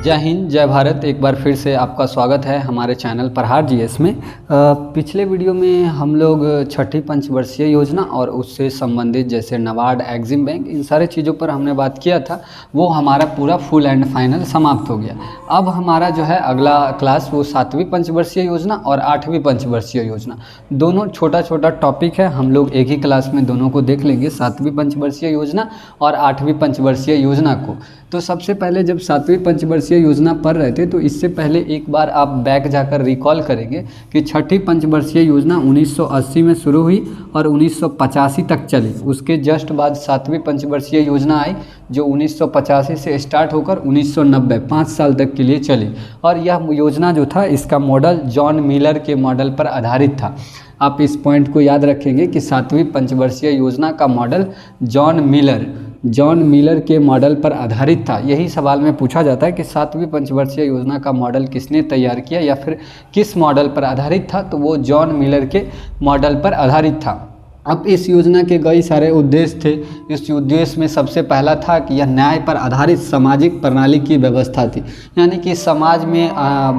जय हिंद जय भारत। एक बार फिर से आपका स्वागत है हमारे चैनल प्रहार जीएस में। पिछले वीडियो में हम लोग छठी पंचवर्षीय योजना और उससे संबंधित जैसे नाबार्ड, एग्जिम बैंक, इन सारे चीज़ों पर हमने बात किया था। वो हमारा पूरा फुल एंड फाइनल समाप्त हो गया। अब हमारा जो है अगला क्लास वो 7वीं पंचवर्षीय योजना और 8वीं पंचवर्षीय योजना, दोनों छोटा छोटा टॉपिक है। हम लोग एक ही क्लास में दोनों को देख लेंगे, 7वीं पंचवर्षीय योजना और 8वीं पंचवर्षीय योजना को। तो सबसे पहले जब 7वीं पंचवर्षीय योजना पढ़ रहे थे तो इससे पहले एक बार आप बैक जाकर रिकॉल करेंगे कि छठी पंचवर्षीय योजना 1980 में शुरू हुई और 1985 तक चली। उसके जस्ट बाद 7वीं पंचवर्षीय योजना आई जो 1985 से स्टार्ट होकर 1990 5 साल तक के लिए चली। और यह योजना जो था इसका मॉडल जॉन मिलर के मॉडल पर आधारित था। आप इस पॉइंट को याद रखेंगे कि 7वीं पंचवर्षीय योजना का मॉडल जॉन मिलर के मॉडल पर आधारित था। यही सवाल में पूछा जाता है कि 7वीं पंचवर्षीय योजना का मॉडल किसने तैयार किया या फिर किस मॉडल पर आधारित था, तो वो जॉन मिलर के मॉडल पर आधारित था। अब इस योजना के कई सारे उद्देश्य थे। इस उद्देश्य में सबसे पहला था कि यह न्याय पर आधारित सामाजिक प्रणाली की व्यवस्था थी, यानी कि समाज में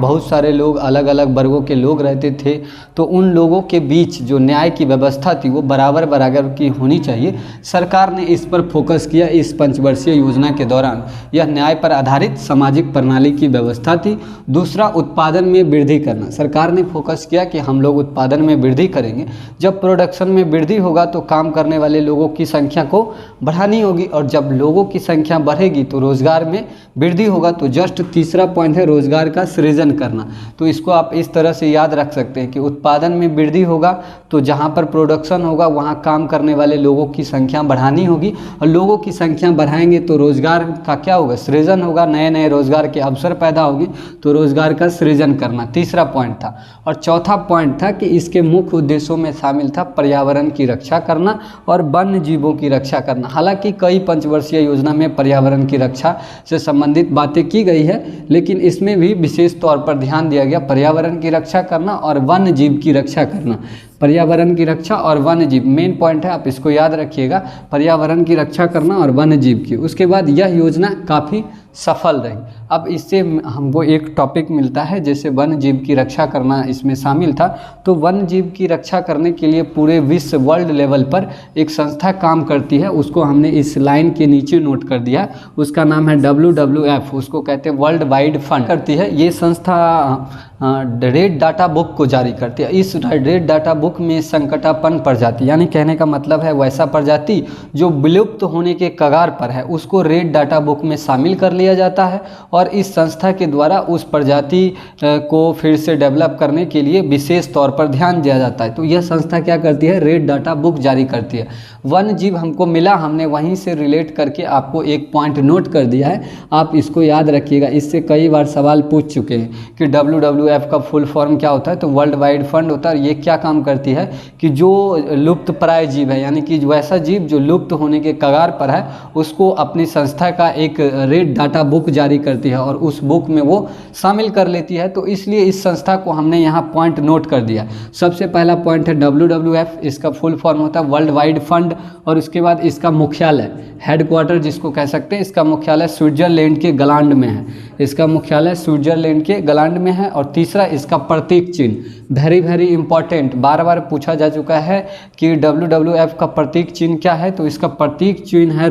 बहुत सारे लोग, अलग अलग वर्गों के लोग रहते थे, तो उन लोगों के बीच जो न्याय की व्यवस्था थी वो बराबर की होनी चाहिए। सरकार ने इस पर फोकस किया इस पंचवर्षीय योजना के दौरान। यह न्याय पर आधारित सामाजिक प्रणाली की व्यवस्था थी। दूसरा, उत्पादन में वृद्धि करना। सरकार ने फोकस किया कि हम लोग उत्पादन में वृद्धि करेंगे। जब प्रोडक्शन में वृद्धि होगा तो काम करने वाले लोगों की संख्या को बढ़ानी होगी, और जब लोगों की संख्या बढ़ेगी तो रोजगार में वृद्धि होगा। तो जस्ट तीसरा पॉइंट है रोजगार का सृजन करना। तो इसको आप इस तरह से याद रख सकते हैं कि उत्पादन में वृद्धि होगा तो जहां पर प्रोडक्शन होगा वहां काम करने वाले लोगों की संख्या बढ़ानी होगी, और लोगों की संख्या बढ़ाएंगे तो रोजगार का क्या होगा, सृजन होगा, नए नए रोजगार के अवसर पैदा होंगे। तो रोजगार का सृजन करना तीसरा पॉइंट था। और चौथा पॉइंट था कि इसके मुख्य उद्देश्यों में शामिल था पर्यावरण की रक्षा करना और वन्य जीवों की रक्षा करना। हालांकि कई पंचवर्षीय योजना में पर्यावरण की रक्षा से संबंधित बातें की गई है, लेकिन इसमें भी विशेष तौर पर ध्यान दिया गया पर्यावरण की रक्षा करना और वन्य जीव की रक्षा करना। पर्यावरण की रक्षा और वन्य जीव मेन पॉइंट है, आप इसको याद रखिएगा, पर्यावरण की रक्षा करना और वन्य जीव की। उसके बाद यह योजना काफ़ी सफल रही। अब इससे हमको एक टॉपिक मिलता है, जैसे वन्य जीव की रक्षा करना इसमें शामिल था। तो वन्य जीव की रक्षा करने के लिए पूरे विश्व वर्ल्ड लेवल पर एक संस्था काम करती है, उसको हमने इस लाइन के नीचे नोट कर दिया। उसका नाम है WWF, उसको कहते हैं वर्ल्ड वाइड फंड करती है। ये संस्था रेड डाटा बुक को जारी करती है। इस रेड डाटा बुक में संकटापन्न प्रजाति, यानी कहने का मतलब है वैसा प्रजाति जो विलुप्त होने के कगार पर है, उसको रेड डाटा बुक में शामिल कर लिया जाता है। और इस संस्था के द्वारा उस प्रजाति को फिर से डेवलप करने के लिए विशेष तौर पर ध्यान दिया जाता है। तो यह संस्था क्या करती है, रेड डाटा बुक जारी करती है। वन्य जीव हमको मिला, हमने वहीं से रिलेट करके आपको एक पॉइंट नोट कर दिया है, आप इसको याद रखिएगा। इससे कई बार सवाल पूछ चुके हैं कि WWF का फुल फॉर्म क्या होता है, तो वर्ल्ड वाइड फंड होता है। ये क्या काम करती है कि जो लुप्त प्राय जीव है, यानी कि वैसा जीव जो लुप्त होने के कगार पर है, उसको अपनी संस्था का एक रेड डाटा बुक जारी करती है और उस बुक में वो शामिल कर लेती है। तो इसलिए इस संस्था को हमने यहाँ पॉइंट नोट कर दिया। सबसे पहला पॉइंट है WWF, इसका फुल फॉर्म होता है वर्ल्ड वाइड फंड। और उसके बाद इसका मुख्यालय, हेडक्वार्टर जिसको कह सकते हैं, इसका मुख्यालय स्विट्जरलैंड के गलांड में है। इसका मुख्यालय स्विट्जरलैंड के गलांड में है। और तीसरा, इसका प्रतीक चिन्ह वेरी इंपॉर्टेंट, बार बार पूछा जा चुका है कि WWF का प्रतीक चिन्ह क्या है, तो इसका प्रतीक चिन्ह है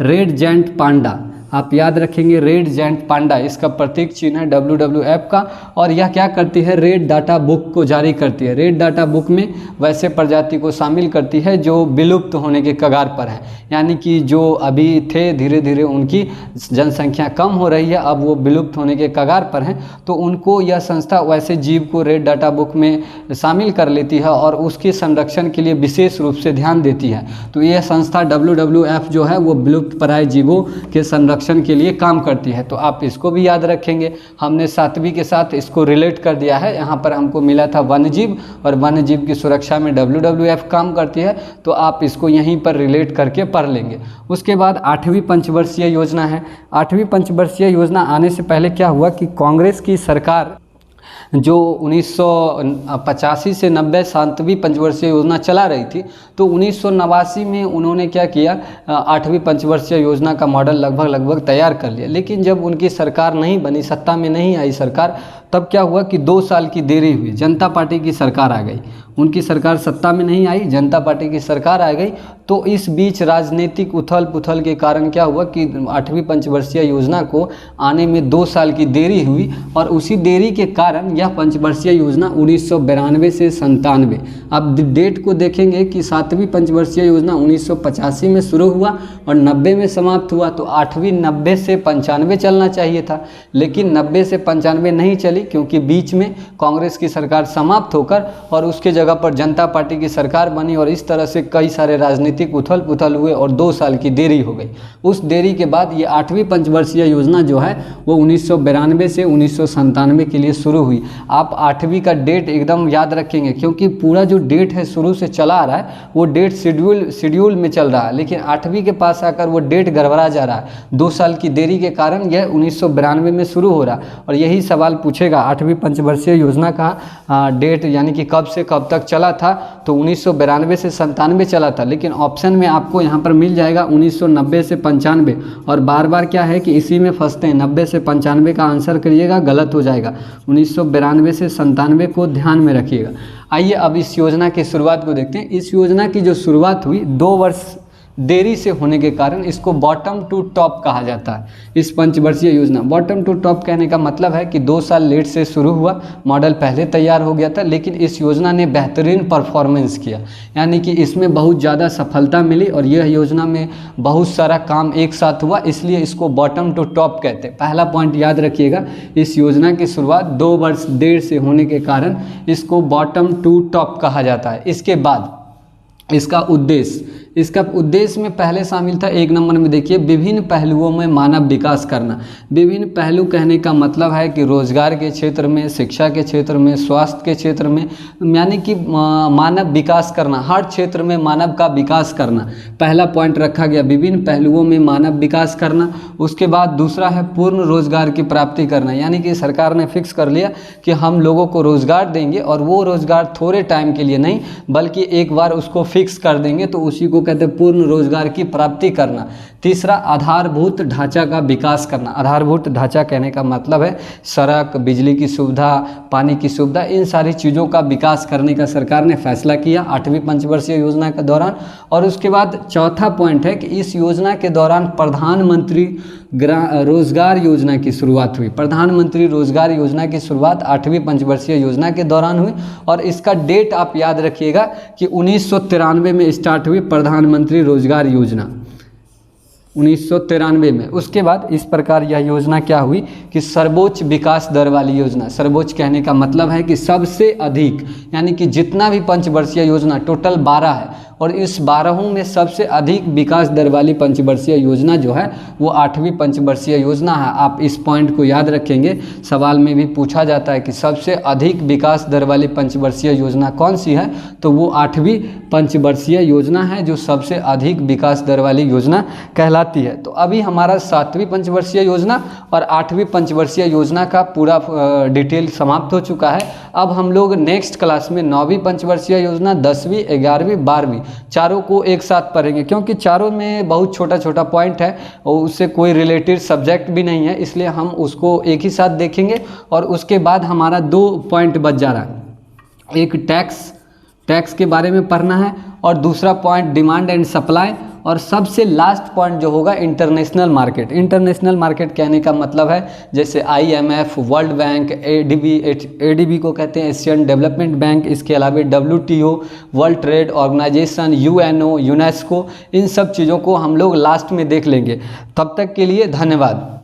रेड जायंट पांडा। आप याद रखेंगे, रेड जायंट पांडा इसका प्रतीक चिन्ह है WWF का। और यह क्या करती है, रेड डाटा बुक को जारी करती है। रेड डाटा बुक में वैसे प्रजाति को शामिल करती है जो विलुप्त होने के कगार पर है, यानी कि जो अभी थे धीरे धीरे उनकी जनसंख्या कम हो रही है, अब वो विलुप्त होने के कगार पर हैं, तो उनको यह संस्था वैसे जीव को रेड डाटा बुक में शामिल कर लेती है और उसके संरक्षण के लिए विशेष रूप से ध्यान देती है। तो यह संस्था WWF जो है वो विलुप्त प्राय जीवों के संरक्षण के लिए काम करती है। तो आप इसको भी याद रखेंगे। हमने 7वीं के साथ इसको रिलेट कर दिया है। यहाँ पर हमको मिला था वन्य जीव, और वन्य जीव की सुरक्षा में WWF काम करती है, तो आप इसको यहीं पर रिलेट करके पढ़ लेंगे। उसके बाद 8वीं पंचवर्षीय योजना है। 8वीं पंचवर्षीय योजना आने से पहले क्या हुआ कि कांग्रेस की सरकार जो 1985 से 90 सातवीं पंचवर्षीय योजना चला रही थी, तो 1989 में उन्होंने क्या किया, 8वीं पंचवर्षीय योजना का मॉडल लगभग तैयार कर लिया। लेकिन जब उनकी सरकार नहीं बनी, सत्ता में नहीं आई सरकार, तब क्या हुआ कि 2 साल की देरी हुई। जनता पार्टी की सरकार आ गई, उनकी सरकार सत्ता में नहीं आई, जनता पार्टी की सरकार आ गई। तो इस बीच राजनीतिक उथल पुथल के कारण क्या हुआ कि 8वीं पंचवर्षीय योजना को आने में 2 साल की देरी हुई, और उसी देरी के कारण यह पंचवर्षीय योजना 1992 से 97, अब डेट को देखेंगे कि 7वीं पंचवर्षीय योजना 1985 में शुरू हुआ और 90 में समाप्त हुआ, तो 8वीं 90 से 95 चलना चाहिए था। लेकिन 90 से 95 नहीं चली, क्योंकि बीच में कांग्रेस की सरकार समाप्त होकर और उसके जगह पर जनता पार्टी की सरकार बनी, और इस तरह से कई सारे राजनीतिक उथल पुथल हुए और 2 साल की देरी हो गई। उस देरी के बाद ये 8वीं पंचवर्षीय योजना जो है वो 1992 से 1997 के लिए शुरू हुई। आप 8वीं का डेट एकदम याद रखेंगे, क्योंकि पूरा जो डेट है शुरू से चला आ रहा है वो डेट शेड्यूल में चल रहा है, लेकिन 8वीं के पास आकर वो डेट गड़बड़ा जा रहा है। 2 साल की देरी के कारण यह 1992 में शुरू हो रहा। और यही सवाल पूछेगा 8वीं पंचवर्षीय योजना का डेट यानी कि कब से कब तक चला था, तो 1992 से 97 चला था। लेकिन ऑप्शन में आपको यहाँ पर मिल जाएगा 1990 से 95, और बार बार क्या है कि इसी में फंसते हैं, 90 से 95 का आंसर करिएगा, गलत हो जाएगा। 1992 से 97 को ध्यान में रखिएगा। आइए अब इस योजना की शुरुआत को देखते हैं। इस योजना की जो शुरुआत हुई 2 वर्ष देरी से होने के कारण इसको बॉटम टू टॉप कहा जाता है। इस पंचवर्षीय योजना, बॉटम टू टॉप कहने का मतलब है कि 2 साल लेट से शुरू हुआ, मॉडल पहले तैयार हो गया था, लेकिन इस योजना ने बेहतरीन परफॉर्मेंस किया, यानी कि इसमें बहुत ज़्यादा सफलता मिली और यह योजना में बहुत सारा काम एक साथ हुआ, इसलिए इसको बॉटम टू टॉप कहते हैं। पहला पॉइंट याद रखिएगा, इस योजना की शुरुआत 2 वर्ष देर से होने के कारण इसको बॉटम टू टॉप कहा जाता है। इसके बाद इसका उद्देश्य में पहले शामिल था, 1 नंबर में देखिए, विभिन्न पहलुओं में मानव विकास करना। विभिन्न पहलू कहने का मतलब है कि रोजगार के क्षेत्र में, शिक्षा के क्षेत्र में, स्वास्थ्य के क्षेत्र में, यानी कि मानव विकास करना, हर क्षेत्र में मानव का विकास करना। पहला पॉइंट रखा गया, विभिन्न पहलुओं में मानव विकास करना। उसके बाद दूसरा है पूर्ण रोजगार की प्राप्ति करना, यानी कि सरकार ने फिक्स कर लिया कि हम लोगों को रोजगार देंगे, और वो रोजगार थोड़े टाइम के लिए नहीं बल्कि एक बार उसको फिक्स कर देंगे, तो उसी को कहते हैं पूर्ण रोजगार की प्राप्ति करना। तीसरा, आधारभूत ढांचा का विकास करना। आधारभूत ढांचा कहने का मतलब है सड़क, बिजली की सुविधा, पानी की सुविधा, इन सारी चीज़ों का विकास करने का सरकार ने फैसला किया 8वीं पंचवर्षीय योजना के दौरान। और उसके बाद चौथा पॉइंट है कि इस योजना के दौरान प्रधानमंत्री रोजगार योजना की शुरुआत हुई। प्रधानमंत्री रोजगार योजना की शुरुआत 8वीं पंचवर्षीय योजना के दौरान हुई, और इसका डेट आप याद रखिएगा कि 1993 में स्टार्ट हुई प्रधानमंत्री रोजगार योजना, 1993 में। उसके बाद इस प्रकार यह योजना क्या हुई कि सर्वोच्च विकास दर वाली योजना। सर्वोच्च कहने का मतलब है कि सबसे अधिक, यानी कि जितना भी पंचवर्षीय योजना टोटल 12 है, और इस 12 में सबसे अधिक विकास दर वाली पंचवर्षीय योजना जो है वो 8वीं पंचवर्षीय योजना है। आप इस पॉइंट को याद रखेंगे, सवाल में भी पूछा जाता है कि सबसे अधिक विकास दर वाली पंचवर्षीय योजना कौन सी है, तो वो 8वीं पंचवर्षीय योजना है जो सबसे अधिक विकास दर वाली योजना कहलाती है। तो अभी हमारा 7वीं पंचवर्षीय योजना और 8वीं पंचवर्षीय योजना का पूरा डिटेल समाप्त हो चुका है। अब हम लोग नेक्स्ट क्लास में 9वीं पंचवर्षीय योजना, 10वीं, 11वीं, 12वीं चारों को एक साथ पढ़ेंगे, क्योंकि चारों में बहुत छोटा छोटा पॉइंट है और उससे कोई रिलेटेड सब्जेक्ट भी नहीं है, इसलिए हम उसको एक ही साथ देखेंगे। और उसके बाद हमारा 2 पॉइंट बच जा रहा है, एक टैक्स के बारे में पढ़ना है, और दूसरा पॉइंट डिमांड एंड सप्लाई, और सबसे लास्ट पॉइंट जो होगा इंटरनेशनल मार्केट। इंटरनेशनल मार्केट कहने का मतलब है जैसे IMF, वर्ल्ड बैंक, ADB को कहते हैं एशियन डेवलपमेंट बैंक, इसके अलावा WTO, world trade organisation, UNO, UNESCO, इन सब चीज़ों को हम लोग लास्ट में देख लेंगे। तब तक के लिए धन्यवाद।